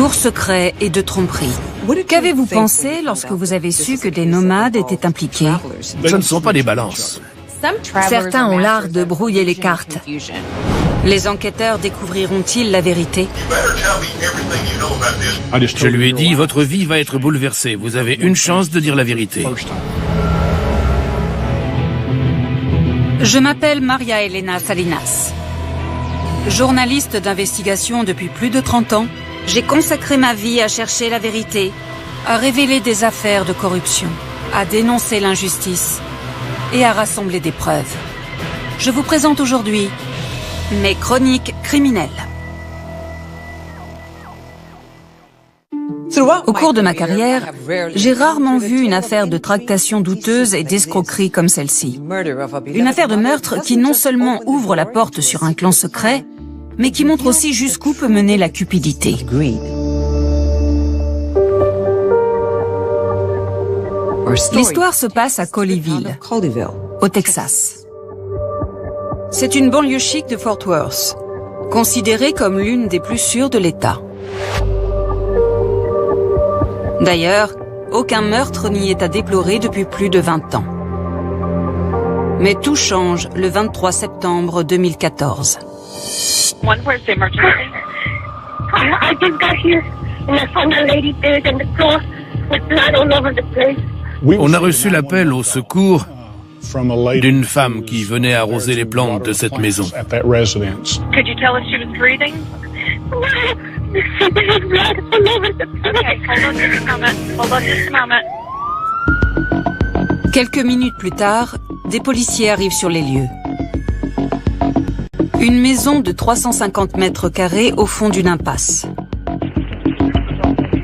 Lourds secrets et de tromperie. Qu'avez-vous pensé lorsque vous avez su que des nomades étaient impliqués? Ce ne sont pas des balances. Certains ont l'art de brouiller les cartes. Les enquêteurs découvriront-ils la vérité? Je lui ai dit, votre vie va être bouleversée. Vous avez une chance de dire la vérité. Je m'appelle Maria Elena Salinas. Journaliste d'investigation depuis plus de 30 ans, j'ai consacré ma vie à chercher la vérité, à révéler des affaires de corruption, à dénoncer l'injustice et à rassembler des preuves. Je vous présente aujourd'hui mes chroniques criminelles. Au cours de ma carrière, j'ai rarement vu une affaire de tractation douteuse et d'escroquerie comme celle-ci. Une affaire de meurtre qui non seulement ouvre la porte sur un clan secret, mais qui montre aussi jusqu'où peut mener la cupidité. L'histoire se passe à Colleyville, au Texas. C'est une banlieue chic de Fort Worth, considérée comme l'une des plus sûres de l'État. D'ailleurs, aucun meurtre n'y est à déplorer depuis plus de 20 ans. Mais tout change le 23 septembre 2014. One first emergency. I just got here and I found a lady dead on the floor with blood all over the place. On a reçu l'appel au secours d'une femme qui venait arroser les plantes de cette maison. Could you tell us she was breathing? There was blood all over the place. Okay, hold on just a moment. Hold on just a moment. Quelques minutes plus tard, des policiers arrivent sur les lieux. Une maison de 350 mètres carrés au fond d'une impasse.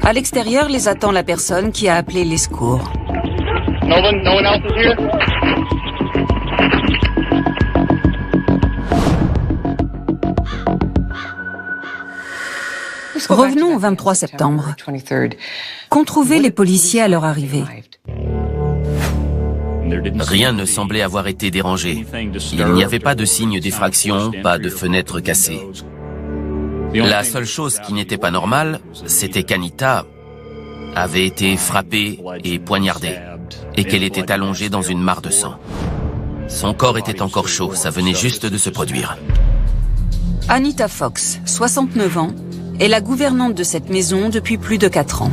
À l'extérieur les attend la personne qui a appelé les secours. No one else is here? Revenons au 23 septembre. Qu'ont trouvé les policiers à leur arrivée? Rien ne semblait avoir été dérangé. Il n'y avait pas de signe d'effraction, pas de fenêtre cassée. La seule chose qui n'était pas normale, c'était qu'Anita avait été frappée et poignardée, et qu'elle était allongée dans une mare de sang. Son corps était encore chaud, ça venait juste de se produire. Anita Fox, 69 ans, est la gouvernante de cette maison depuis plus de 4 ans.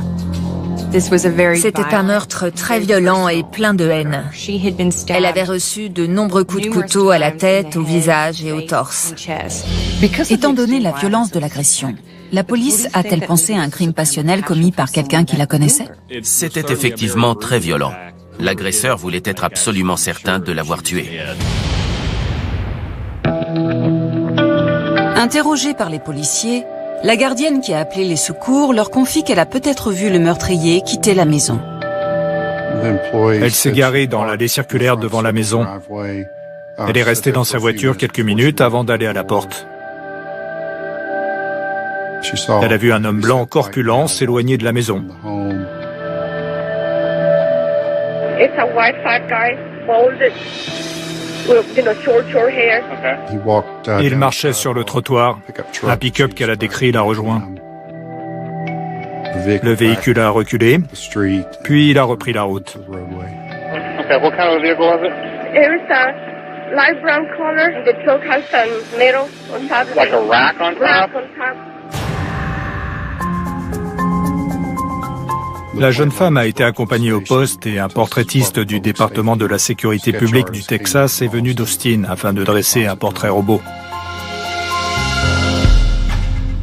C'était un meurtre très violent et plein de haine. Elle avait reçu de nombreux coups de couteau à la tête, au visage et au torse. Étant donné la violence de l'agression, la police a-t-elle pensé à un crime passionnel commis par quelqu'un qui la connaissait? C'était effectivement très violent. L'agresseur voulait être absolument certain de l'avoir tuée. Interrogée par les policiers, la gardienne qui a appelé les secours leur confie qu'elle a peut-être vu le meurtrier quitter la maison. Elle s'est garée dans l'allée circulaire devant la maison. Elle est restée dans sa voiture quelques minutes avant d'aller à la porte. Elle a vu un homme blanc corpulent s'éloigner de la maison. It's a white fat guy, balded, with short hair. Il marchait sur le trottoir. Un pick-up qu'elle a décrit l'a rejoint. Le véhicule a reculé, puis il a repris la route. Okay, what kind of vehicle was it? It was a light brown color. The truck has some metal on top. Like a rack on top? Rack on top. La jeune femme a été accompagnée au poste et un portraitiste du département de la sécurité publique du Texas est venu d'Austin afin de dresser un portrait robot.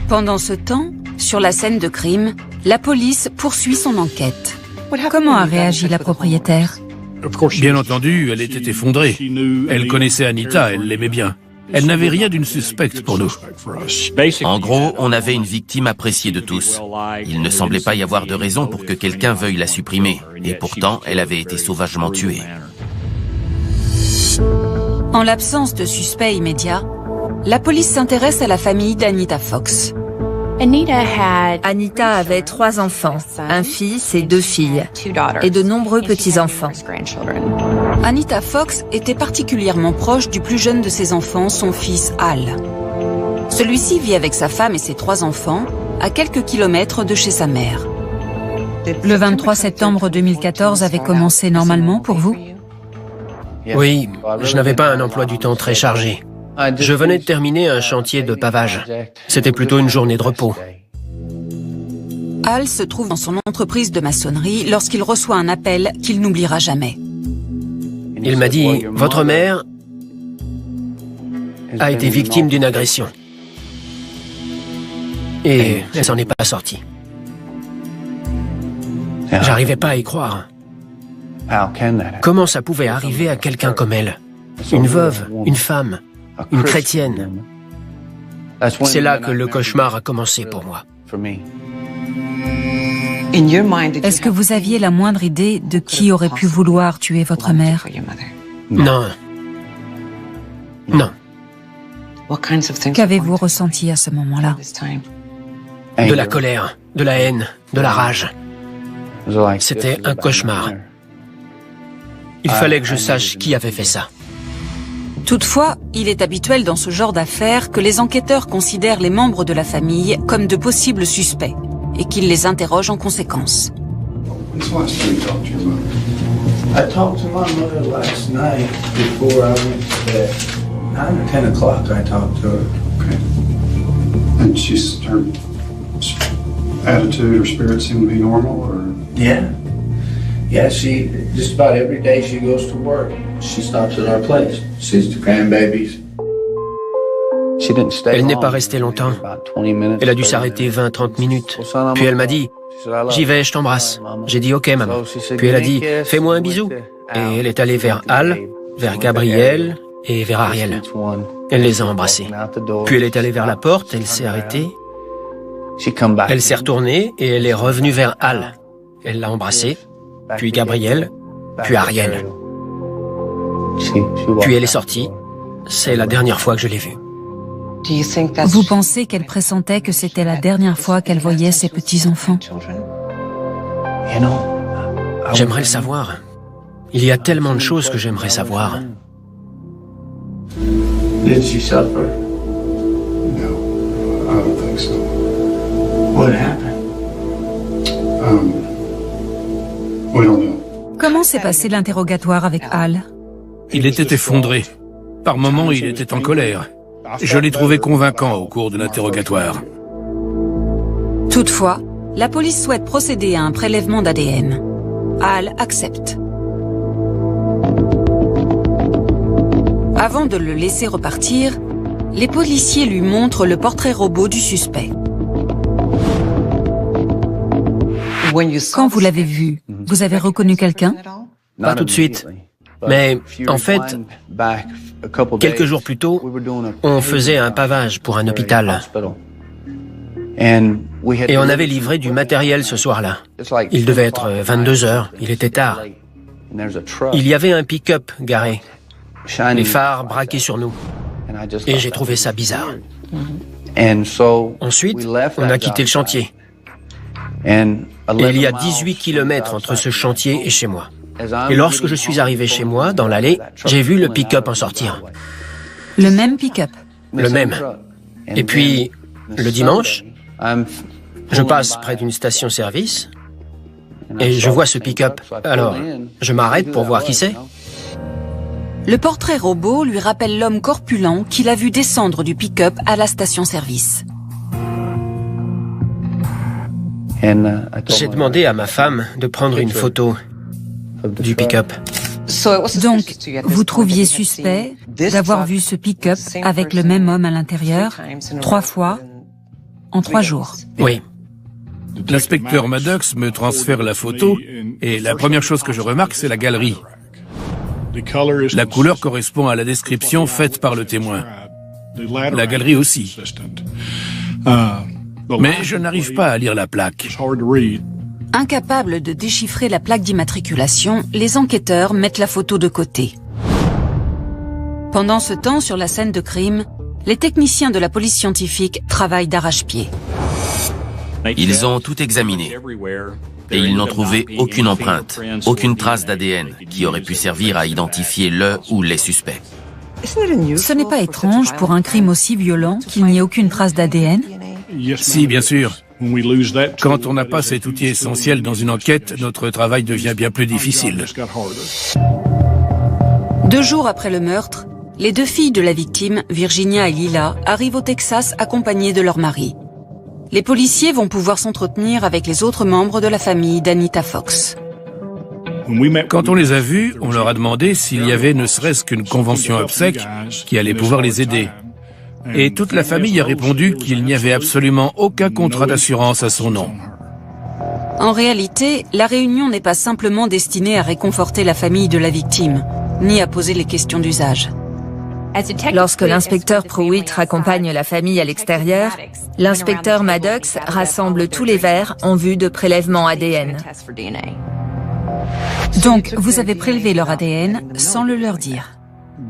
Pendant ce temps, sur la scène de crime, la police poursuit son enquête. Comment a réagi la propriétaire? Bien entendu, elle était effondrée. Elle connaissait Anita, elle l'aimait bien. Elle n'avait rien d'une suspecte pour nous. En gros, on avait une victime appréciée de tous. Il ne semblait pas y avoir de raison pour que quelqu'un veuille la supprimer. Et pourtant, elle avait été sauvagement tuée. En l'absence de suspect immédiat, la police s'intéresse à la famille d'Anita Fox. Anita avait 3 enfants, un fils et 2 filles, et de nombreux petits-enfants. Anita Fox était particulièrement proche du plus jeune de ses enfants, son fils Al. Celui-ci vit avec sa femme et ses 3 enfants à quelques kilomètres de chez sa mère. Le 23 septembre 2014 avait commencé normalement pour vous? Oui, je n'avais pas un emploi du temps très chargé. Je venais de terminer un chantier de pavage. C'était plutôt une journée de repos. Al se trouve dans son entreprise de maçonnerie lorsqu'il reçoit un appel qu'il n'oubliera jamais. Il m'a dit, « Votre mère a été victime d'une agression. Et elle s'en est pas sortie. » J'arrivais pas à y croire. Comment ça pouvait arriver à quelqu'un comme elle? Une veuve, une femme, une chrétienne. C'est là que le cauchemar a commencé pour moi. Est-ce que vous aviez la moindre idée de qui aurait pu vouloir tuer votre mère? Non. Non. Qu'avez-vous ressenti à ce moment-là? De la colère, de la haine, de la rage. C'était un cauchemar. Il fallait que je sache qui avait fait ça. Toutefois, il est habituel dans ce genre d'affaires que les enquêteurs considèrent les membres de la famille comme de possibles suspects et qu'ils les interrogent en conséquence. I talked to my mother last night before I went to bed. 9 or 10 o'clock I talked to her. Okay. And her attitude or spirit seemed to be normal, or? Yeah. Yeah, she, just about every day she goes to work. She stops at our place, sees the grandbabies. Elle n'est pas restée longtemps. Elle a dû s'arrêter 20-30 minutes. Puis elle m'a dit, « J'y vais, je t'embrasse. » J'ai dit, « Ok, maman. » Puis elle a dit, « Fais-moi un bisou. » Et elle est allée vers Al, vers Gabriel et vers Ariel. Elle les a embrassés. Puis elle est allée vers la porte, elle s'est arrêtée. Elle s'est retournée et elle est revenue vers Al. Elle l'a embrassé, puis Gabriel, puis Ariel. Puis elle est sortie. C'est la dernière fois que je l'ai vue. Vous pensez qu'elle pressentait que c'était la dernière fois qu'elle voyait ses petits-enfants? J'aimerais le savoir. Il y a tellement de choses que j'aimerais savoir. Did she suffer? No, I don't think so. What happened? We don't know. Comment s'est passé l'interrogatoire avec Al? Il était effondré. Par moments, il était en colère. Je l'ai trouvé convaincant au cours de l'interrogatoire. Toutefois, la police souhaite procéder à un prélèvement d'ADN. Al accepte. Avant de le laisser repartir, les policiers lui montrent le portrait robot du suspect. Quand vous l'avez vu, vous avez reconnu quelqu'un? Pas tout de suite. Mais en fait, quelques jours plus tôt, on faisait un pavage pour un hôpital. Et on avait livré du matériel ce soir-là. Il devait être 22 heures, il était tard. Il y avait un pick-up garé, les phares braqués sur nous. Et j'ai trouvé ça bizarre. Ensuite, on a quitté le chantier. Et il y a 18 kilomètres entre ce chantier et chez moi. Et lorsque je suis arrivé chez moi, dans l'allée, j'ai vu le pick-up en sortir. Le même pick-up? Le même. Et puis, le dimanche, je passe près d'une station-service et je vois ce pick-up. Alors, je m'arrête pour voir qui c'est. Le portrait robot lui rappelle l'homme corpulent qu'il a vu descendre du pick-up à la station-service. J'ai demandé à ma femme de prendre une photo du pick-up. Donc, vous trouviez suspect d'avoir vu ce pick-up avec le même homme à l'intérieur 3 fois en 3 jours? Oui. L'inspecteur Maddox me transfère la photo et la première chose que je remarque, c'est la galerie. La couleur correspond à la description faite par le témoin. La galerie aussi. Mais je n'arrive pas à lire la plaque. Incapables de déchiffrer la plaque d'immatriculation, les enquêteurs mettent la photo de côté. Pendant ce temps, sur la scène de crime, les techniciens de la police scientifique travaillent d'arrache-pied. Ils ont tout examiné et ils n'ont trouvé aucune empreinte, aucune trace d'ADN qui aurait pu servir à identifier le ou les suspects. Ce n'est pas étrange pour un crime aussi violent qu'il n'y ait aucune trace d'ADN? Si, bien sûr. Quand on n'a pas cet outil essentiel dans une enquête, notre travail devient bien plus difficile. 2 jours après le meurtre, les 2 filles de la victime, Virginia et Lila, arrivent au Texas accompagnées de leur mari. Les policiers vont pouvoir s'entretenir avec les autres membres de la famille d'Anita Fox. Quand on les a vus, on leur a demandé s'il y avait ne serait-ce qu'une convention obsèque qui allait pouvoir les aider. Et toute la famille a répondu qu'il n'y avait absolument aucun contrat d'assurance à son nom. En réalité, la réunion n'est pas simplement destinée à réconforter la famille de la victime, ni à poser les questions d'usage. Lorsque l'inspecteur Pruitt raccompagne la famille à l'extérieur, l'inspecteur Maddox rassemble tous les verres en vue de prélèvement ADN. Donc, vous avez prélevé leur ADN sans le leur dire.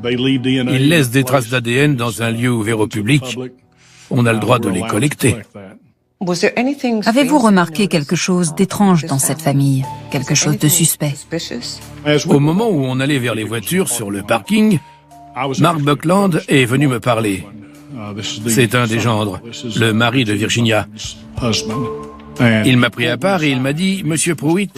Ils laissent des traces d'ADN dans un lieu ouvert au public. On a le droit de les collecter. Avez-vous remarqué quelque chose d'étrange dans cette famille? Quelque chose de suspect? Au moment où on allait vers les voitures sur le parking, Mark Buckland est venu me parler. C'est un des gendres, le mari de Virginia. Il m'a pris à part et il m'a dit « Monsieur Pruitt,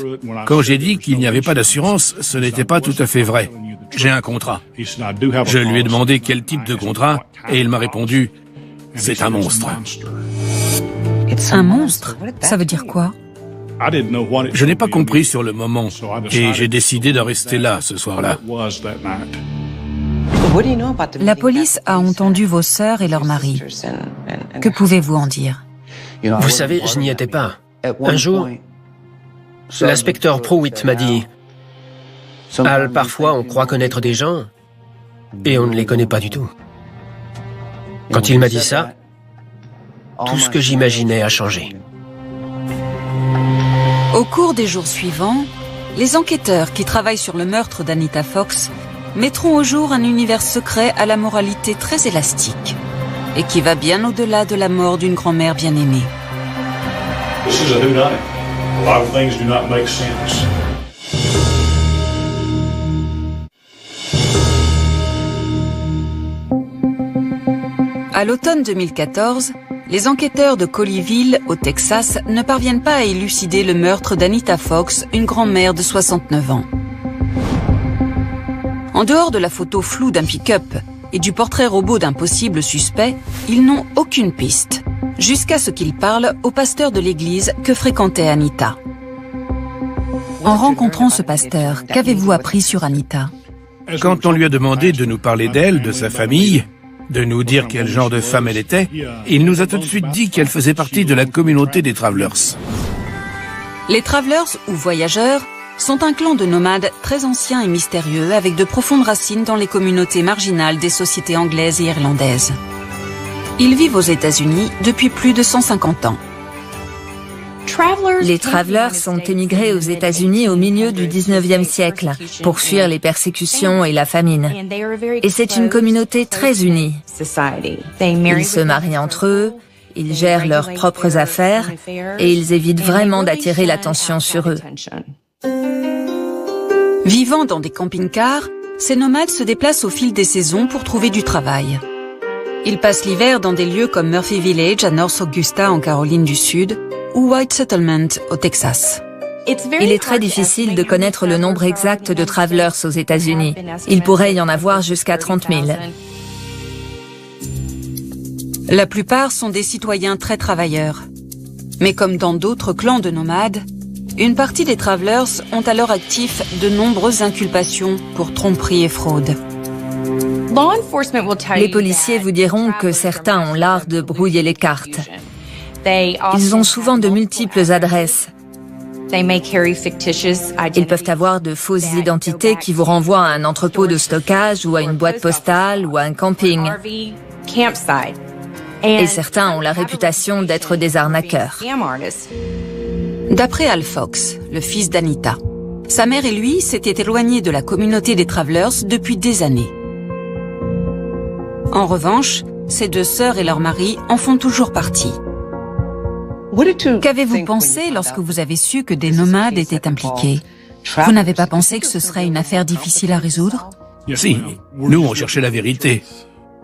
quand j'ai dit qu'il n'y avait pas d'assurance, ce n'était pas tout à fait vrai. J'ai un contrat. » Je lui ai demandé quel type de contrat et il m'a répondu « C'est un monstre. » Un monstre? Ça veut dire quoi? Je n'ai pas compris sur le moment et j'ai décidé d'en rester là ce soir-là. La police a entendu vos sœurs et leur mari. Que pouvez-vous en dire? Vous savez, je n'y étais pas. Un jour, l'inspecteur Pruitt m'a dit « Al, parfois on croit connaître des gens et on ne les connaît pas du tout. » Quand il m'a dit ça, tout ce que j'imaginais a changé. Au cours des jours suivants, les enquêteurs qui travaillent sur le meurtre d'Anita Fox mettront au jour un univers secret à la moralité très élastique et qui va bien au-delà de la mort d'une grand-mère bien-aimée. À l'automne 2014, les enquêteurs de Colleyville, au Texas, ne parviennent pas à élucider le meurtre d'Anita Fox, une grand-mère de 69 ans. En dehors de la photo floue d'un pick-up et du portrait robot d'un possible suspect, ils n'ont aucune piste, jusqu'à ce qu'ils parlent au pasteur de l'église que fréquentait Anita. En rencontrant ce pasteur, qu'avez-vous appris sur Anita? Quand on lui a demandé de nous parler d'elle, de sa famille, de nous dire quel genre de femme elle était, il nous a tout de suite dit qu'elle faisait partie de la communauté des Travelers. Les Travelers, ou voyageurs, sont un clan de nomades très anciens et mystérieux avec de profondes racines dans les communautés marginales des sociétés anglaises et irlandaises. Ils vivent aux États-Unis depuis plus de 150 ans. Les Travelers sont émigrés aux États-Unis au milieu du 19e siècle pour fuir les persécutions et la famine. Et c'est une communauté très unie. Ils se marient entre eux, ils gèrent leurs propres affaires et ils évitent vraiment d'attirer l'attention sur eux. Vivant dans des camping-cars, ces nomades se déplacent au fil des saisons pour trouver du travail. Ils passent l'hiver dans des lieux comme Murphy Village à North Augusta en Caroline du Sud ou White Settlement au Texas. Il est très difficile de connaître le nombre exact de travelers aux États-Unis. Il pourrait y en avoir jusqu'à 30 000. La plupart sont des citoyens très travailleurs. Mais comme dans d'autres clans de nomades, une partie des travelers ont à leur actif de nombreuses inculpations pour tromperie et fraude. Les policiers vous diront que certains ont l'art de brouiller les cartes. Ils ont souvent de multiples adresses. Ils peuvent avoir de fausses identités qui vous renvoient à un entrepôt de stockage ou à une boîte postale ou à un camping. Et certains ont la réputation d'être des arnaqueurs. D'après Al Fox, le fils d'Anita, sa mère et lui s'étaient éloignés de la communauté des Travelers depuis des années. En revanche, ses 2 sœurs et leur mari en font toujours partie. Qu'avez-vous pensé lorsque vous avez su que des nomades étaient impliqués? Vous n'avez pas pensé que ce serait une affaire difficile à résoudre? Si, nous on cherchait la vérité.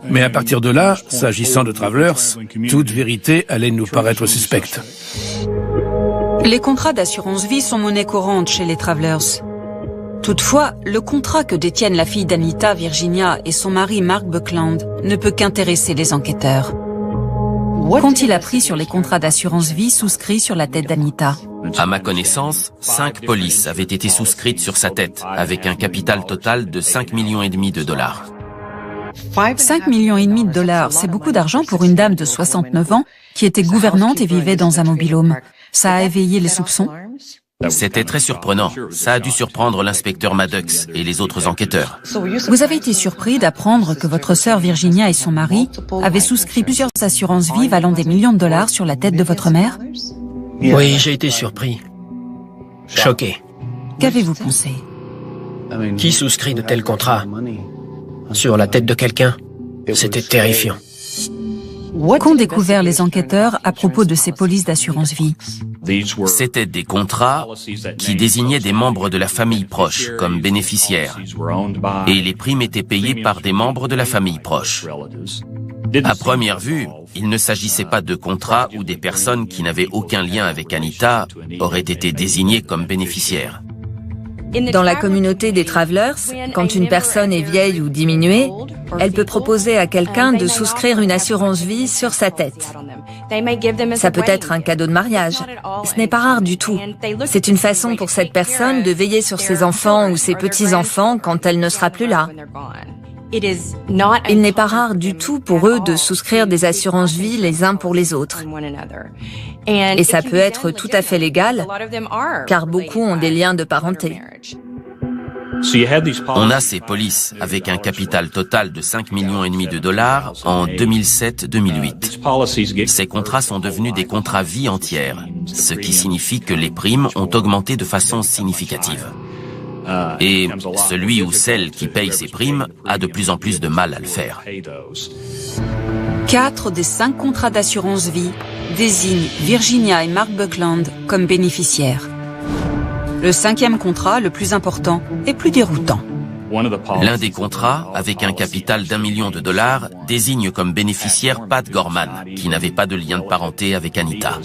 Mais à partir de là, s'agissant de Travelers, toute vérité allait nous paraître suspecte. Les contrats d'assurance vie sont monnaie courante chez les Travelers. Toutefois, le contrat que détiennent la fille d'Anita, Virginia, et son mari, Mark Buckland, ne peut qu'intéresser les enquêteurs. Qu'ont-ils appris sur les contrats d'assurance vie souscrits sur la tête d'Anita? À ma connaissance, 5 polices avaient été souscrites sur sa tête, avec un capital total de 5,5 millions de dollars. 5,5 millions de dollars, c'est beaucoup d'argent pour une dame de 69 ans qui était gouvernante et vivait dans un mobil-home. Ça a éveillé les soupçons? C'était très surprenant. Ça a dû surprendre l'inspecteur Maddox et les autres enquêteurs. Vous avez été surpris d'apprendre que votre sœur Virginia et son mari avaient souscrit plusieurs assurances vie valant des millions de dollars sur la tête de votre mère? Oui, j'ai été surpris. Choqué. Qu'avez-vous pensé? Qui souscrit de tels contrats sur la tête de quelqu'un? C'était terrifiant. Qu'ont découvert les enquêteurs à propos de ces polices d'assurance vie? C'étaient des contrats qui désignaient des membres de la famille proche comme bénéficiaires, et les primes étaient payées par des membres de la famille proche. À première vue, il ne s'agissait pas de contrats où des personnes qui n'avaient aucun lien avec Anita auraient été désignées comme bénéficiaires. Dans la communauté des Travelers, quand une personne est vieille ou diminuée, elle peut proposer à quelqu'un de souscrire une assurance vie sur sa tête. Ça peut être un cadeau de mariage. Ce n'est pas rare du tout. C'est une façon pour cette personne de veiller sur ses enfants ou ses petits-enfants quand elle ne sera plus là. Il n'est pas rare du tout pour eux de souscrire des assurances vie les uns pour les autres. Et ça peut être tout à fait légal, car beaucoup ont des liens de parenté. On a ces polices avec un capital total de 5,5 millions de dollars en 2007-2008. Ces contrats sont devenus des contrats vie entière, ce qui signifie que les primes ont augmenté de façon significative. Et celui ou celle qui paye ces primes a de plus en plus de mal à le faire. 4 des 5 contrats d'assurance vie désignent Virginia et Mark Buckland comme bénéficiaires. Le 5e contrat, le plus important, est plus déroutant. L'un des contrats, avec un capital d'1 million de dollars, désigne comme bénéficiaire Pat Gorman, qui n'avait pas de lien de parenté avec Anita.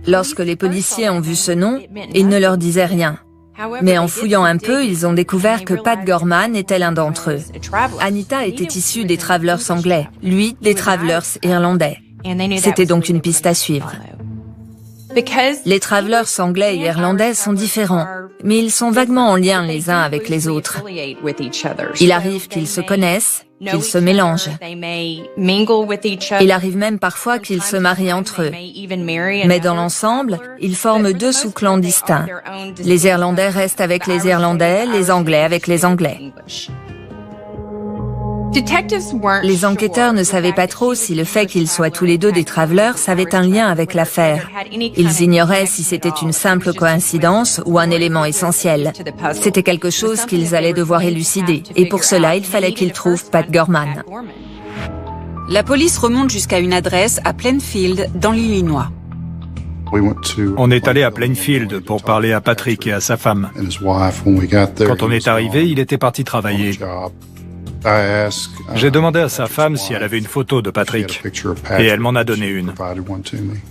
Lorsque les policiers ont vu ce nom, ils ne leur disaient rien. Mais en fouillant un peu, ils ont découvert que Pat Gorman était l'un d'entre eux. Anita était issue des Travelers anglais, lui des Travelers irlandais. C'était donc une piste à suivre. Les Travelers anglais et irlandais sont différents, mais ils sont vaguement en lien les uns avec les autres. Il arrive qu'ils se connaissent, qu'ils se mélangent. Il arrive même parfois qu'ils se marient entre eux. Mais dans l'ensemble, ils forment 2 sous-clans distincts. Les Irlandais restent avec les Irlandais, les Anglais avec les Anglais. Les enquêteurs ne savaient pas trop si le fait qu'ils soient tous les 2 des Travelers avait un lien avec l'affaire. Ils ignoraient si c'était une simple coïncidence ou un élément essentiel. C'était quelque chose qu'ils allaient devoir élucider, et pour cela, il fallait qu'ils trouvent Pat Gorman. La police remonte jusqu'à une adresse à Plainfield, dans l'Illinois. On est allé à Plainfield pour parler à Patrick et à sa femme. Quand on est arrivé, il était parti travailler. J'ai demandé à sa femme si elle avait une photo de Patrick, et elle m'en a donné une.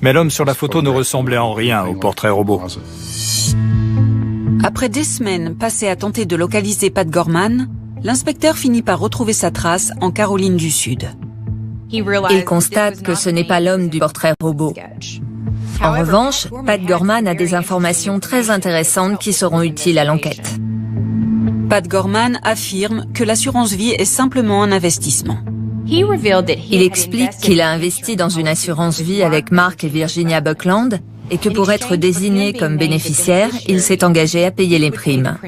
Mais l'homme sur la photo ne ressemblait en rien au portrait robot. Après des semaines passées à tenter de localiser Pat Gorman, l'inspecteur finit par retrouver sa trace en Caroline du Sud. Il constate que ce n'est pas l'homme du portrait robot. En revanche, Pat Gorman a des informations très intéressantes qui seront utiles à l'enquête. Pat Gorman affirme que l'assurance vie est simplement un investissement. Il explique qu'il a investi dans une assurance vie avec Mark et Virginia Buckland et que pour être désigné comme bénéficiaire, il s'est engagé à payer les primes.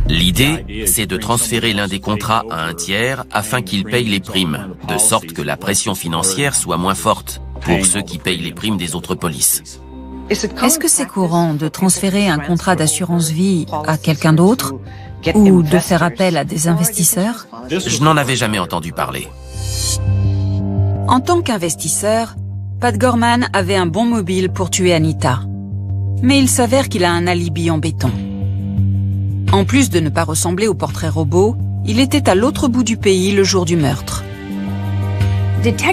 L'idée, c'est de transférer l'un des contrats à un tiers afin qu'il paye les primes, de sorte que la pression financière soit moins forte pour ceux qui payent les primes des autres polices. Est-ce que c'est courant de transférer un contrat d'assurance vie à quelqu'un d'autre ou de faire appel à des investisseurs? Je n'en avais jamais entendu parler. En tant qu'investisseur, Pat Gorman avait un bon mobile pour tuer Anita. Mais il s'avère qu'il a un alibi en béton. En plus de ne pas ressembler au portrait robot, il était à l'autre bout du pays le jour du meurtre.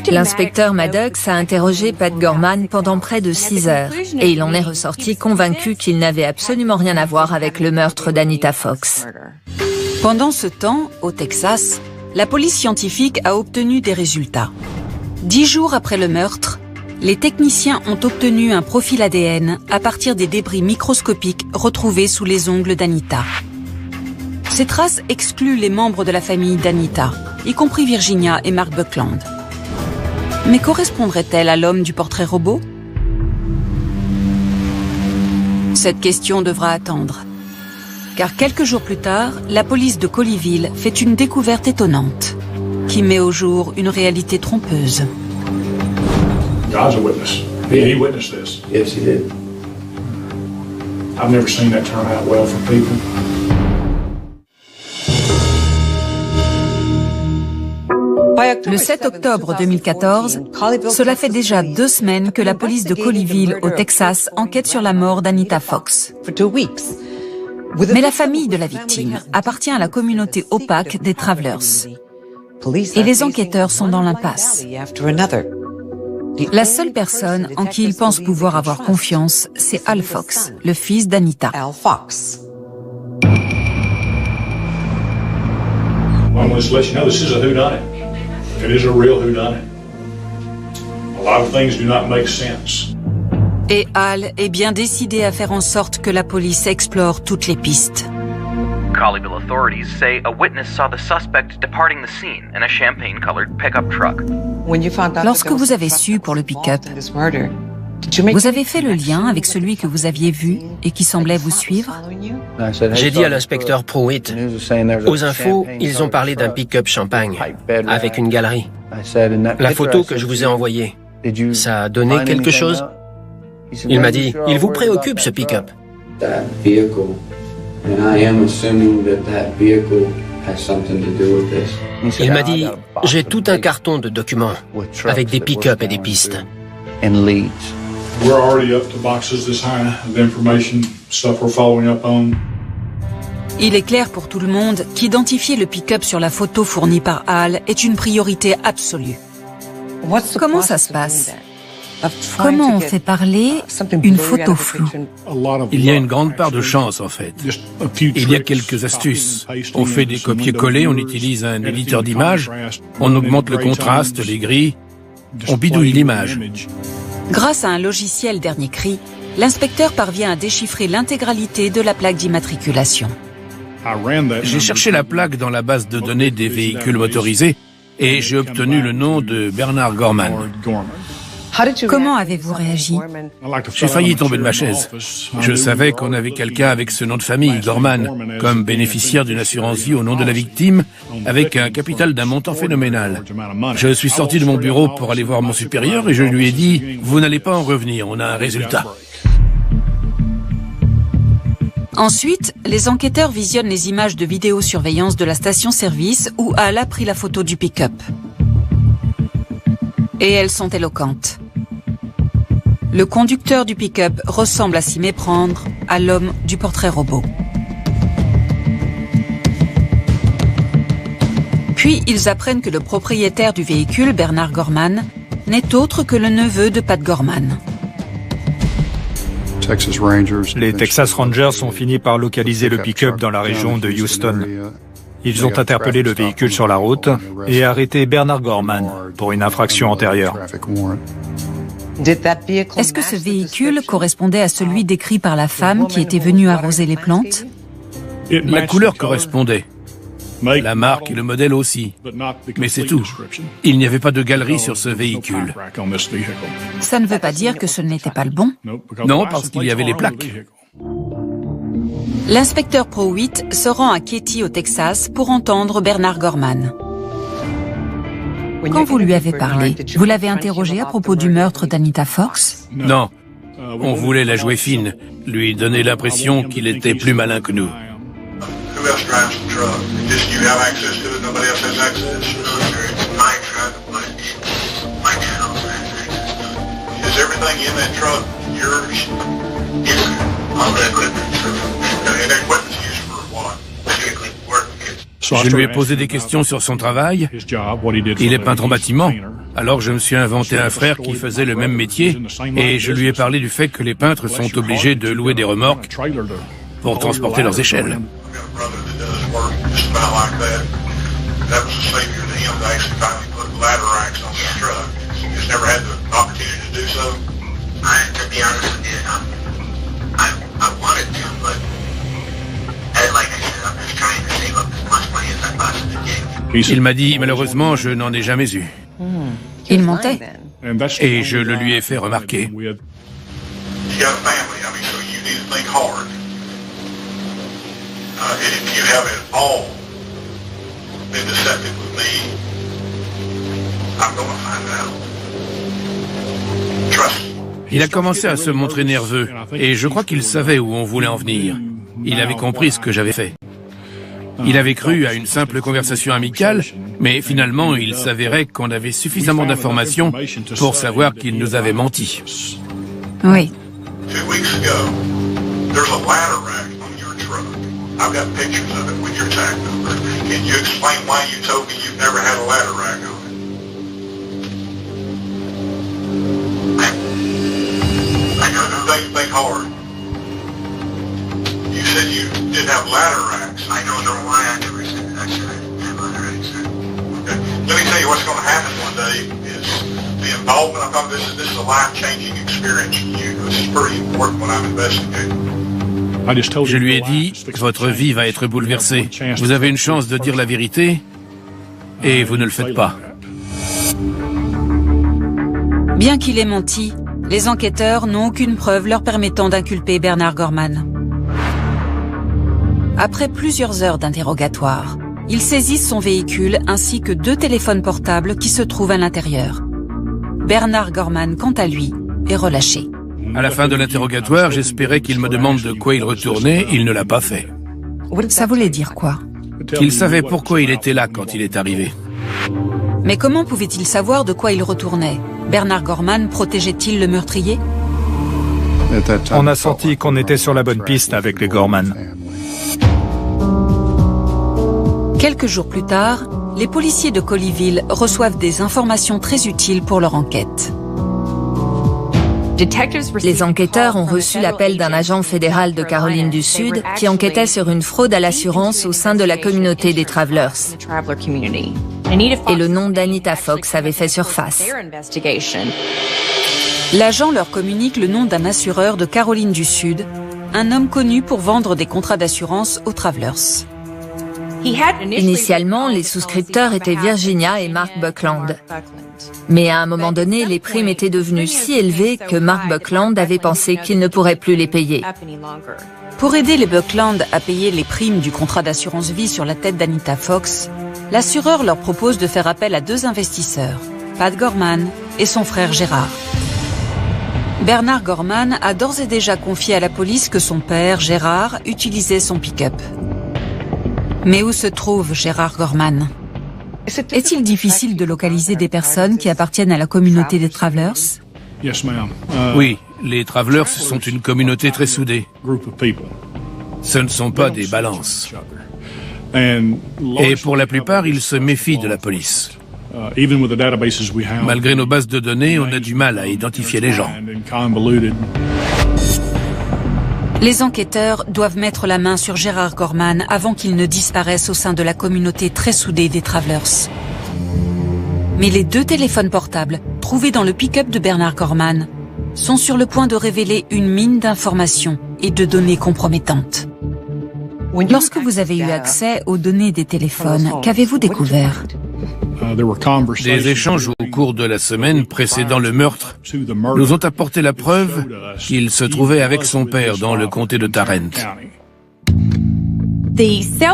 L'inspecteur Maddox a interrogé Pat Gorman pendant près de 6 heures et il en est ressorti convaincu qu'il n'avait absolument rien à voir avec le meurtre d'Anita Fox. Pendant ce temps, au Texas, la police scientifique a obtenu des résultats. 10 jours après le meurtre, les techniciens ont obtenu un profil ADN à partir des débris microscopiques retrouvés sous les ongles d'Anita. Ces traces excluent les membres de la famille d'Anita, y compris Virginia et Mark Buckland. Mais correspondrait-elle à l'homme du portrait robot? Cette question devra attendre. Car quelques jours plus tard, la police de Colleyville fait une découverte étonnante, qui met au jour une réalité trompeuse. God's a witness. He witnessed this. Yes, he did. I've never seen that turn out well for people. Le 7 octobre 2014, cela fait déjà 2 semaines que la police de Colleyville, au Texas, enquête sur la mort d'Anita Fox. Mais la famille de la victime appartient à la communauté opaque des Travelers. Et les enquêteurs sont dans l'impasse. La seule personne en qui ils pensent pouvoir avoir confiance, c'est Al Fox, le fils d'Anita. I'm going to let you know this is a whodunit. It is a real whodunit. A lot of things do not make sense. Et Al est bien décidé à faire en sorte que la police explore toutes les pistes. Colleyville authorities say a witness saw the suspect departing the scene in a champagne-colored pickup truck. Lorsque vous avez su pour le pick-up, vous avez fait le lien avec celui que vous aviez vu et qui semblait vous suivre? J'ai dit à l'inspecteur Pruitt, aux infos, ils ont parlé d'un pick-up champagne, avec une galerie. La photo que je vous ai envoyée, ça a donné quelque chose? Il m'a dit, il vous préoccupe ce pick-up? Il m'a dit, j'ai tout un carton de documents, avec des pick-up et des pistes. We're already up to boxes this high of information, stuff we're following up on. Il est clair pour tout le monde qu'identifier le pick-up sur la photo fournie par Al est une priorité absolue. Comment ça se passe? Comment on fait parler une photo floue? Il y a une grande part de chance, en fait. Il y a quelques astuces. On fait des copier-coller, on utilise un éditeur d'images, on augmente le contraste, les grilles, on bidouille l'image. Grâce à un logiciel dernier cri, l'inspecteur parvient à déchiffrer l'intégralité de la plaque d'immatriculation. J'ai cherché la plaque dans la base de données des véhicules motorisés et j'ai obtenu le nom de Bernard Gorman. Comment avez-vous réagi? J'ai failli tomber de ma chaise. Je savais qu'on avait quelqu'un avec ce nom de famille, Gorman, comme bénéficiaire d'une assurance vie au nom de la victime, avec un capital d'un montant phénoménal. Je suis sorti de mon bureau pour aller voir mon supérieur et je lui ai dit « Vous n'allez pas en revenir, on a un résultat ». Ensuite, les enquêteurs visionnent les images de vidéosurveillance de la station-service où Al a pris la photo du pick-up. Et elles sont éloquentes. Le conducteur du pick-up ressemble à s'y méprendre à l'homme du portrait robot. Puis ils apprennent que le propriétaire du véhicule, Bernard Gorman, n'est autre que le neveu de Pat Gorman. Les Texas Rangers ont fini par localiser le pick-up dans la région de Houston. Ils ont interpellé le véhicule sur la route et arrêté Bernard Gorman pour une infraction antérieure. Est-ce que ce véhicule correspondait à celui décrit par la femme qui était venue arroser les plantes? La couleur correspondait. La marque et le modèle aussi. Mais c'est tout. Il n'y avait pas de galerie sur ce véhicule. Ça ne veut pas dire que ce n'était pas le bon? Non, parce qu'il y avait les plaques. L'inspecteur Pruitt se rend à Katy, au Texas, pour entendre Bernard Gorman. Quand vous lui avez parlé, vous l'avez interrogé à propos du meurtre d'Anita Fox? Non. On voulait la jouer fine, lui donner l'impression qu'il était plus malin que nous. Who else drives the truck? Just you have access to it, nobody else has access. Mike drives the Mike has access. Is everything in that truck yours? Yeah. All that equipment. And that equipment's used for what? Je lui ai posé des questions sur son travail. Il est peintre en bâtiment. Alors je me suis inventé un frère qui faisait le même métier et je lui ai parlé du fait que les peintres sont obligés de louer des remorques pour transporter leurs échelles. Il m'a dit, malheureusement, je n'en ai jamais eu. Il mentait. Et je le lui ai fait remarquer. Il a commencé à se montrer nerveux, et je crois qu'il savait où on voulait en venir. Il avait compris ce que j'avais fait. Il avait cru à une simple conversation amicale, mais finalement, il s'avérait qu'on avait suffisamment d'informations pour savoir qu'il nous avait menti. Oui. You said you didn't have ladder racks. I don't know why I never said that. I said I didn't have ladder racks. Okay. Let me tell you what's going to happen one day is the involvement. I thought this is a life-changing experience for you. This is pretty important when I'm investigating. Je lui ai dit, votre vie va être bouleversée. Vous avez une chance de dire la vérité et vous ne le faites pas. Bien qu'il ait menti, les enquêteurs n'ont aucune preuve leur permettant d'inculper Bernard Gorman. Après plusieurs heures d'interrogatoire, ils saisissent son véhicule ainsi que 2 téléphones portables qui se trouvent à l'intérieur. Bernard Gorman, quant à lui, est relâché. À la fin de l'interrogatoire, j'espérais qu'il me demande de quoi il retournait. Il ne l'a pas fait. Ça voulait dire quoi? Qu'il savait pourquoi il était là quand il est arrivé. Mais comment pouvait-il savoir de quoi il retournait? Bernard Gorman protégeait-il le meurtrier? On a senti qu'on était sur la bonne piste avec les Gorman. Quelques jours plus tard, les policiers de Colleyville reçoivent des informations très utiles pour leur enquête. Les enquêteurs ont reçu l'appel d'un agent fédéral de Caroline du Sud qui enquêtait sur une fraude à l'assurance au sein de la communauté des Travelers. Et le nom d'Anita Fox avait fait surface. L'agent leur communique le nom d'un assureur de Caroline du Sud, un homme connu pour vendre des contrats d'assurance aux Travelers. Initialement, les souscripteurs étaient Virginia et Mark Buckland. Mais à un moment donné, les primes étaient devenues si élevées que Mark Buckland avait pensé qu'il ne pourrait plus les payer. Pour aider les Buckland à payer les primes du contrat d'assurance vie sur la tête d'Anita Fox, l'assureur leur propose de faire appel à 2 investisseurs, Pat Gorman et son frère Gérard. Bernard Gorman a d'ores et déjà confié à la police que son père, Gérard, utilisait son pick-up. Mais où se trouve Gérard Gorman? Est-il difficile de localiser des personnes qui appartiennent à la communauté des Travelers? Oui, les Travelers sont une communauté très soudée. Ce ne sont pas des balances. Et pour la plupart, ils se méfient de la police. Malgré nos bases de données, on a du mal à identifier les gens. Les enquêteurs doivent mettre la main sur Gérard Gorman avant qu'il ne disparaisse au sein de la communauté très soudée des Travelers. Mais les 2 téléphones portables, trouvés dans le pick-up de Bernard Gorman, sont sur le point de révéler une mine d'informations et de données compromettantes. Lorsque vous avez eu accès aux données des téléphones, qu'avez-vous découvert? Des échanges au cours de la semaine précédant le meurtre nous ont apporté la preuve qu'il se trouvait avec son père dans le comté de Tarrant.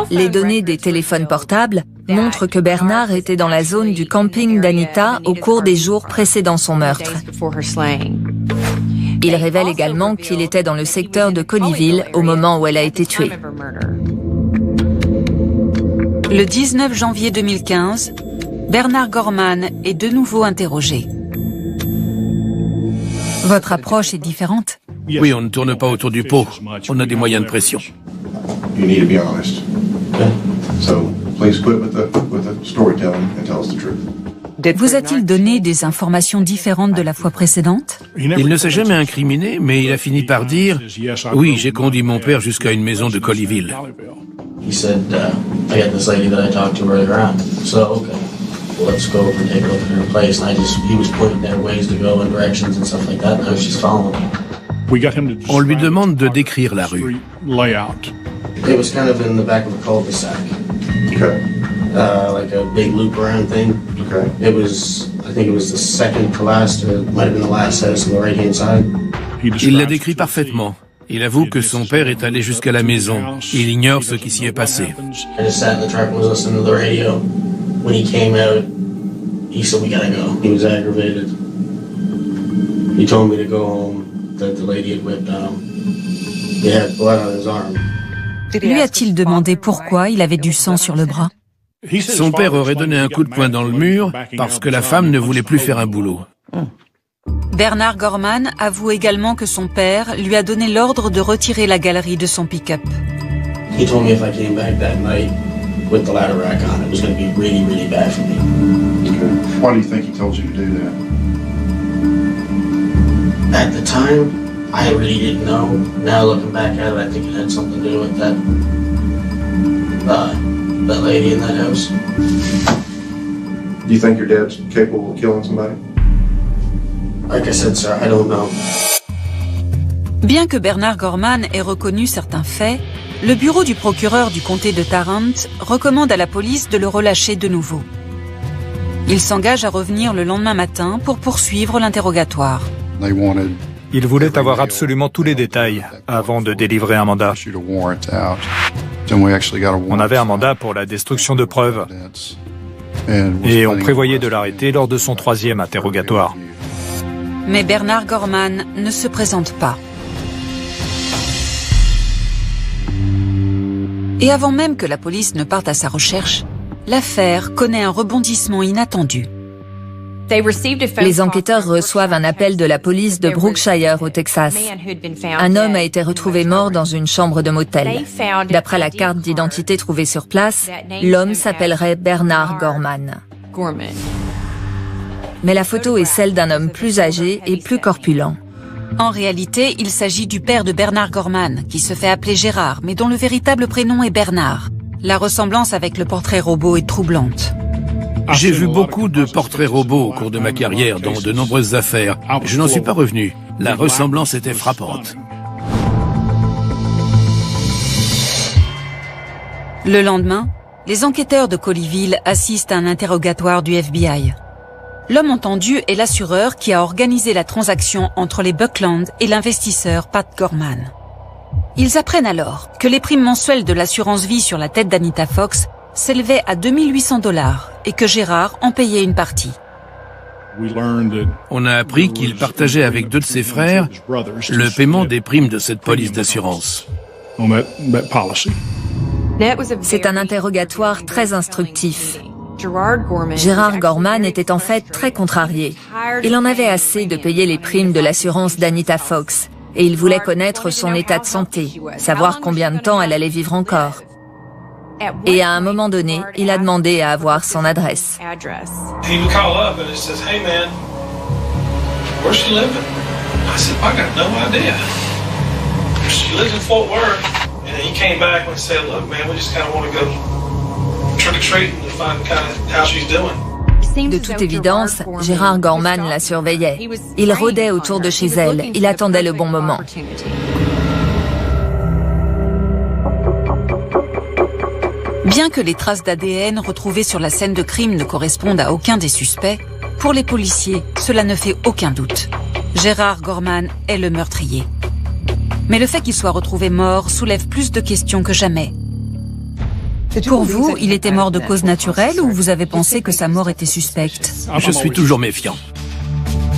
Les données des téléphones portables montrent que Bernard était dans la zone du camping d'Anita au cours des jours précédant son meurtre. Il révèle également qu'il était dans le secteur de Colleyville au moment où elle a été tuée. Le 19 janvier 2015, Bernard Gorman est de nouveau interrogé. Votre approche est différente? Oui, on ne tourne pas autour du pot. On a des moyens de pression. Please quit with the storytelling and tell us the truth. Vous a-t-il donné des informations différentes de la fois précédente? Il ne s'est jamais incriminé, mais il a fini par dire « Oui, j'ai conduit mon père jusqu'à une maison de Colleyville. » He said, I got this lady that I talked to earlier on. So, okay, well, let's go over and take a look at her place. And he was pointing there ways to go and directions and stuff like that, and I was just following him. On lui demande de décrire la rue. It was kind of in the back of a cul-de-sac. Okay. Like a big loop around thing. Okay. I think it was the second to last, or it might have been the last house on the right-hand side. Il l'a décrit parfaitement. Il avoue que son père est allé jusqu'à la maison. Il ignore ce qui s'y est passé. I just sat in the truck and was listening to the radio. When he came out, he said, we gotta go. He was aggravated. He told me to go home, that the lady had whipped on him. He had blood on his arm. Lui a-t-il demandé pourquoi il avait du sang sur le bras? Son père aurait donné un coup de poing dans le mur parce que la femme ne voulait plus faire un boulot. Bernard Gorman avoue également que son père lui a donné l'ordre de retirer la galerie de son pick-up. He told me if I came back that night with the ladder rack on, it was going to be really, really bad for me. Okay. Why do you think he told you to do that? At the time, I really didn't know. Now looking back at it, I think it had something to do with that lady in that house. Do you think your dad's capable of killing somebody? Like I said, sir, I don't know. Bien que Bernard Gorman ait reconnu certains faits, le bureau du procureur du comté de Tarrant recommande à la police de le relâcher de nouveau. Il s'engage à revenir le lendemain matin pour poursuivre l'interrogatoire. Il voulait avoir absolument tous les détails avant de délivrer un mandat. On avait un mandat pour la destruction de preuves et on prévoyait de l'arrêter lors de son 3e interrogatoire. Mais Bernard Gorman ne se présente pas. Et avant même que la police ne parte à sa recherche, l'affaire connaît un rebondissement inattendu. Les enquêteurs reçoivent un appel de la police de Brookshire au Texas. Un homme a été retrouvé mort dans une chambre de motel. D'après la carte d'identité trouvée sur place, l'homme s'appellerait Bernard Gorman. Mais la photo est celle d'un homme plus âgé et plus corpulent. En réalité, il s'agit du père de Bernard Gorman, qui se fait appeler Gérard, mais dont le véritable prénom est Bernard. La ressemblance avec le portrait robot est troublante. J'ai vu beaucoup de portraits robots au cours de ma carrière dans de nombreuses affaires. Je n'en suis pas revenu. La ressemblance était frappante. Le lendemain, les enquêteurs de Colleyville assistent à un interrogatoire du FBI. L'homme entendu est l'assureur qui a organisé la transaction entre les Buckland et l'investisseur Pat Gorman. Ils apprennent alors que les primes mensuelles de l'assurance vie sur la tête d'Anita Fox s'élevaient à 2800 $ et que Gérard en payait une partie. On a appris qu'il partageait avec 2 de ses frères le paiement des primes de cette police d'assurance. C'est un interrogatoire très instructif. Gérard Gorman était en fait très contrarié. Il en avait assez de payer les primes de l'assurance d'Anita Fox et il voulait connaître son état de santé, savoir combien de temps elle allait vivre encore. Et à un moment donné, il a demandé à avoir son adresse. He would call up and he says, "Hey man, where's she living?" I said, "I got no idea." She lives in Fort Worth, and he came back and said, "Look, man, we just kind of want to go trick or treating to find kind of how she's doing." De toute évidence, Gérard Gorman la surveillait. Il rôdait autour de chez elle. Il attendait le bon moment. Bien que les traces d'ADN retrouvées sur la scène de crime ne correspondent à aucun des suspects, pour les policiers, cela ne fait aucun doute. Gérard Gorman est le meurtrier. Mais le fait qu'il soit retrouvé mort soulève plus de questions que jamais. Pour vous, il était mort de cause naturelle ou vous avez pensé que sa mort était suspecte? Je suis toujours méfiant.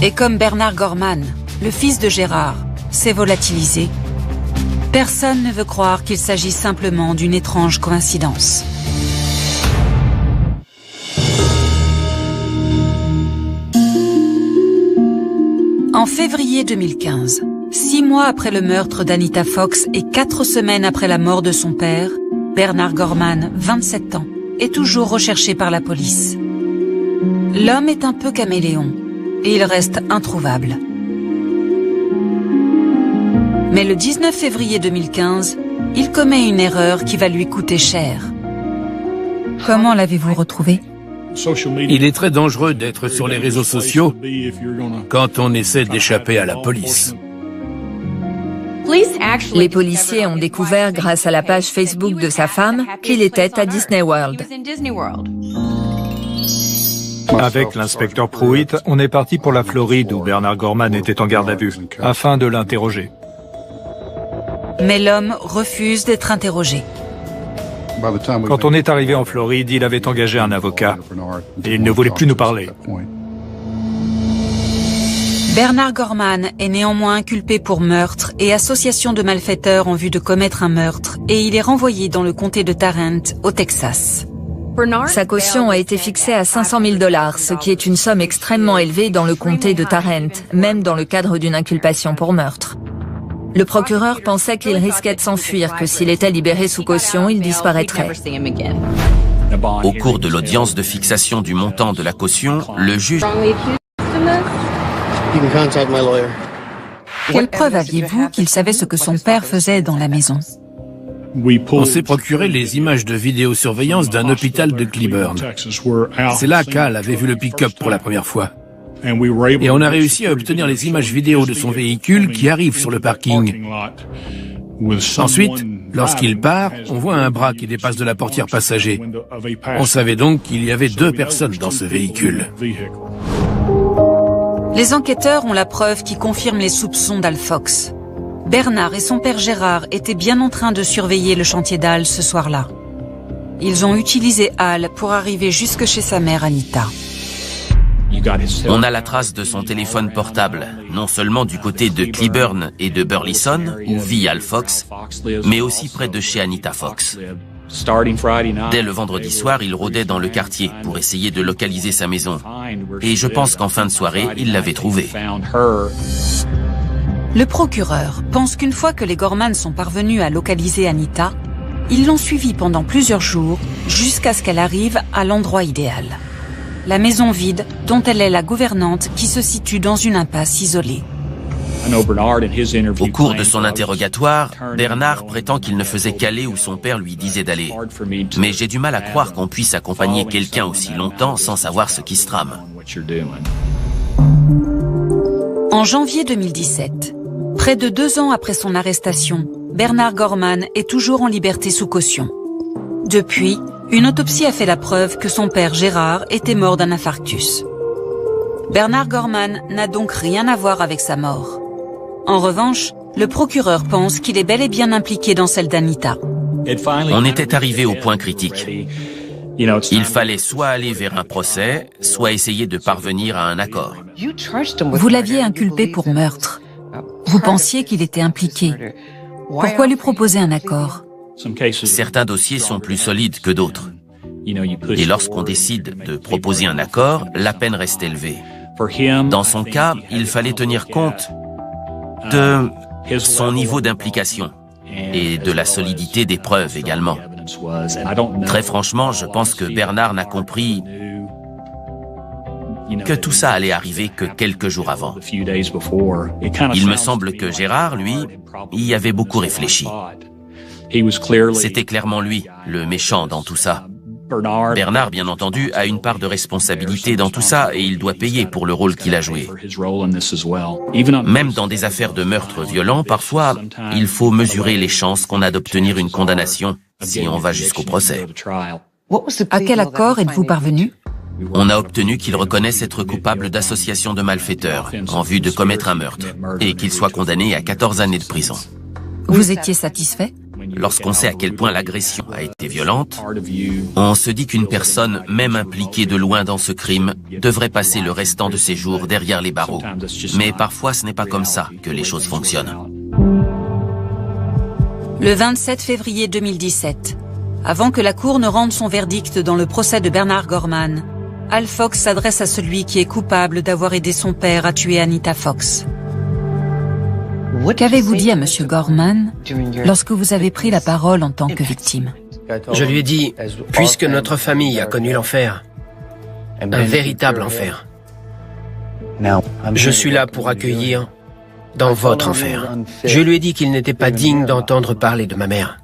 Et comme Bernard Gorman, le fils de Gérard, s'est volatilisé, personne ne veut croire qu'il s'agit simplement d'une étrange coïncidence. En février 2015, 6 mois après le meurtre d'Anita Fox et 4 semaines après la mort de son père, Bernard Gorman, 27 ans, est toujours recherché par la police. L'homme est un peu caméléon et il reste introuvable. Mais le 19 février 2015, il commet une erreur qui va lui coûter cher. Comment l'avez-vous retrouvé? Il est très dangereux d'être sur les réseaux sociaux quand on essaie d'échapper à la police. Les policiers ont découvert grâce à la page Facebook de sa femme qu'il était à Disney World. Avec l'inspecteur Pruitt, on est parti pour la Floride où Bernard Gorman était en garde à vue, afin de l'interroger. Mais l'homme refuse d'être interrogé. Quand on est arrivé en Floride, il avait engagé un avocat et il ne voulait plus nous parler. Bernard Gorman est néanmoins inculpé pour meurtre et association de malfaiteurs en vue de commettre un meurtre et il est renvoyé dans le comté de Tarrant, au Texas. Sa caution a été fixée à 500 000 $, ce qui est une somme extrêmement élevée dans le comté de Tarrant, même dans le cadre d'une inculpation pour meurtre. Le procureur pensait qu'il risquait de s'enfuir, que s'il était libéré sous caution, il disparaîtrait. Au cours de l'audience de fixation du montant de la caution, le juge... Quelle preuve aviez-vous qu'il savait ce que son père faisait dans la maison? On s'est procuré les images de vidéosurveillance d'un hôpital de Cleburne. C'est là qu'Al avait vu le pick-up pour la première fois. Et on a réussi à obtenir les images vidéo de son véhicule qui arrive sur le parking. Ensuite, lorsqu'il part, on voit un bras qui dépasse de la portière passager. On savait donc qu'il y avait 2 personnes dans ce véhicule. Les enquêteurs ont la preuve qui confirme les soupçons d'Al Fox. Bernard et son père Gérard étaient bien en train de surveiller le chantier d'Al ce soir-là. Ils ont utilisé Al pour arriver jusque chez sa mère Anita. On a la trace de son téléphone portable, non seulement du côté de Cleburne et de Burleson, où vit Al Fox, mais aussi près de chez Anita Fox. Dès le vendredi soir, il rôdait dans le quartier pour essayer de localiser sa maison. Et je pense qu'en fin de soirée, il l'avait trouvée. Le procureur pense qu'une fois que les Gorman sont parvenus à localiser Anita, ils l'ont suivie pendant plusieurs jours jusqu'à ce qu'elle arrive à l'endroit idéal. La maison vide dont elle est la gouvernante qui se situe dans une impasse isolée. Au cours de son interrogatoire, Bernard prétend qu'il ne faisait qu'aller où son père lui disait d'aller. Mais j'ai du mal à croire qu'on puisse accompagner quelqu'un aussi longtemps sans savoir ce qui se trame. En janvier 2017, près de 2 ans après son arrestation, Bernard Gorman est toujours en liberté sous caution. Depuis, une autopsie a fait la preuve que son père Gérard était mort d'un infarctus. Bernard Gorman n'a donc rien à voir avec sa mort. En revanche, le procureur pense qu'il est bel et bien impliqué dans celle d'Anita. On était arrivé au point critique. Il fallait soit aller vers un procès, soit essayer de parvenir à un accord. Vous l'aviez inculpé pour meurtre. Vous pensiez qu'il était impliqué. Pourquoi lui proposer un accord? Certains dossiers sont plus solides que d'autres. Et lorsqu'on décide de proposer un accord, la peine reste élevée. Dans son cas, il fallait tenir compte de son niveau d'implication et de la solidité des preuves également. Très franchement, je pense que Bernard n'a compris que tout ça allait arriver que quelques jours avant. Il me semble que Gérard, lui, y avait beaucoup réfléchi. C'était clairement lui, le méchant dans tout ça. Bernard, bien entendu, a une part de responsabilité dans tout ça et il doit payer pour le rôle qu'il a joué. Même dans des affaires de meurtre violent, parfois, il faut mesurer les chances qu'on a d'obtenir une condamnation si on va jusqu'au procès. À quel accord êtes-vous parvenu? On a obtenu qu'il reconnaisse être coupable d'association de malfaiteurs en vue de commettre un meurtre et qu'il soit condamné à 14 années de prison. Vous étiez satisfait? Lorsqu'on sait à quel point l'agression a été violente, on se dit qu'une personne, même impliquée de loin dans ce crime, devrait passer le restant de ses jours derrière les barreaux. Mais parfois, ce n'est pas comme ça que les choses fonctionnent. Le 27 février 2017, avant que la Cour ne rende son verdict dans le procès de Bernard Gorman, Al Fox s'adresse à celui qui est coupable d'avoir aidé son père à tuer Anita Fox. Qu'avez-vous dit à Monsieur Gorman lorsque vous avez pris la parole en tant que victime? Je lui ai dit, puisque notre famille a connu l'enfer, un véritable enfer, je suis là pour accueillir dans votre enfer. Je lui ai dit qu'il n'était pas digne d'entendre parler de ma mère,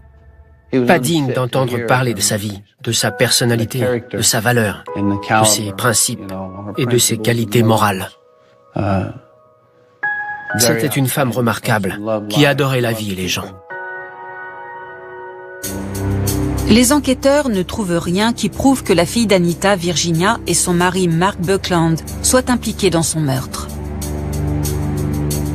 pas digne d'entendre parler de sa vie, de sa personnalité, de sa valeur, de ses principes et de ses qualités morales. C'était une femme remarquable qui adorait la vie et les gens. Les enquêteurs ne trouvent rien qui prouve que la fille d'Anita, Virginia, et son mari Mark Buckland soient impliqués dans son meurtre.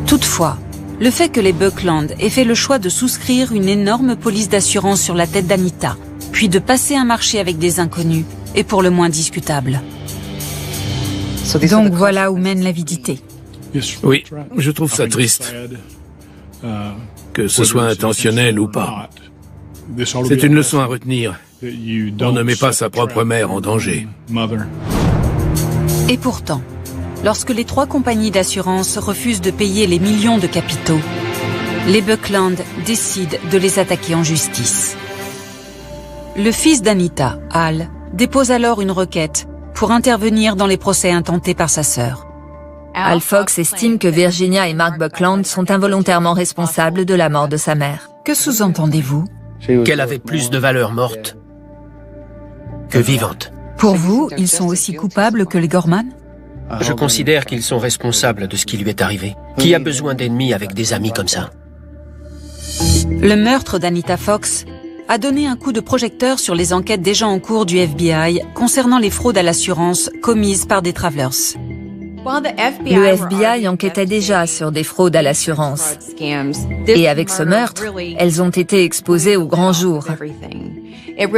Toutefois, le fait que les Buckland aient fait le choix de souscrire une énorme police d'assurance sur la tête d'Anita, puis de passer un marché avec des inconnus, est pour le moins discutable. Donc voilà où mène l'avidité. Oui, je trouve ça triste. Que ce soit intentionnel ou pas. C'est une leçon à retenir. On ne met pas sa propre mère en danger. Et pourtant, lorsque les 3 compagnies d'assurance refusent de payer les millions de capitaux, les Buckland décident de les attaquer en justice. Le fils d'Anita, Al, dépose alors une requête pour intervenir dans les procès intentés par sa sœur. Al Fox estime que Virginia et Mark Buckland sont involontairement responsables de la mort de sa mère. Que sous-entendez-vous ? Qu'elle avait plus de valeur morte que vivante. Pour vous, ils sont aussi coupables que les Gorman ? Je considère qu'ils sont responsables de ce qui lui est arrivé. Qui a besoin d'ennemis avec des amis comme ça? Le meurtre d'Anita Fox a donné un coup de projecteur sur les enquêtes déjà en cours du FBI concernant les fraudes à l'assurance commises par des travelers. Le FBI enquêtait déjà sur des fraudes à l'assurance. Et avec ce meurtre, elles ont été exposées au grand jour.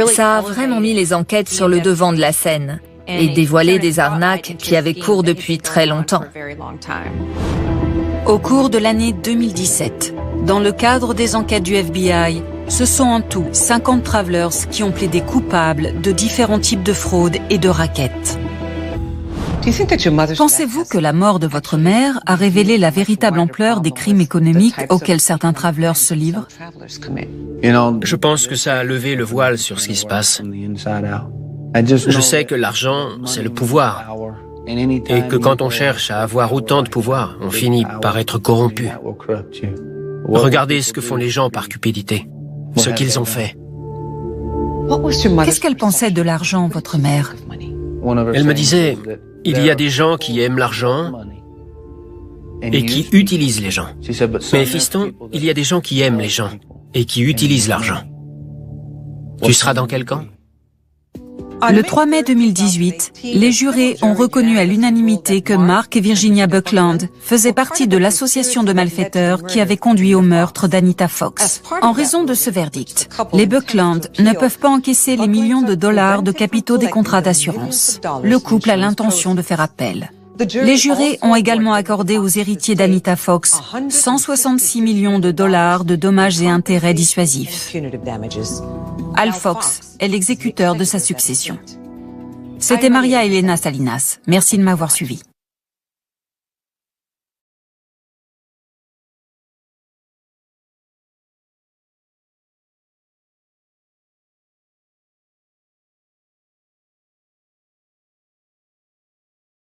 Ça a vraiment mis les enquêtes sur le devant de la scène et dévoilé des arnaques qui avaient cours depuis très longtemps. Au cours de l'année 2017, dans le cadre des enquêtes du FBI, ce sont en tout 50 travelers qui ont plaidé coupables de différents types de fraudes et de rackets. Pensez-vous que la mort de votre mère a révélé la véritable ampleur des crimes économiques auxquels certains travelers se livrent? Je pense que ça a levé le voile sur ce qui se passe. Je sais que l'argent, c'est le pouvoir. Et que quand on cherche à avoir autant de pouvoir, on finit par être corrompu. Regardez ce que font les gens par cupidité, ce qu'ils ont fait. Qu'est-ce qu'elle pensait de l'argent, votre mère? Elle me disait, il y a des gens qui aiment l'argent et qui utilisent les gens. Mais fiston, il y a des gens qui aiment les gens et qui utilisent l'argent. Tu seras dans quel camp? Le 3 mai 2018, les jurés ont reconnu à l'unanimité que Mark et Virginia Buckland faisaient partie de l'association de malfaiteurs qui avait conduit au meurtre d'Anita Fox. En raison de ce verdict, les Buckland ne peuvent pas encaisser les millions de dollars de capitaux des contrats d'assurance. Le couple a l'intention de faire appel. Les jurés ont également accordé aux héritiers d'Anita Fox 166 millions de dollars de dommages et intérêts dissuasifs. Al Fox est l'exécuteur de sa succession. C'était Maria Elena Salinas. Merci de m'avoir suivi.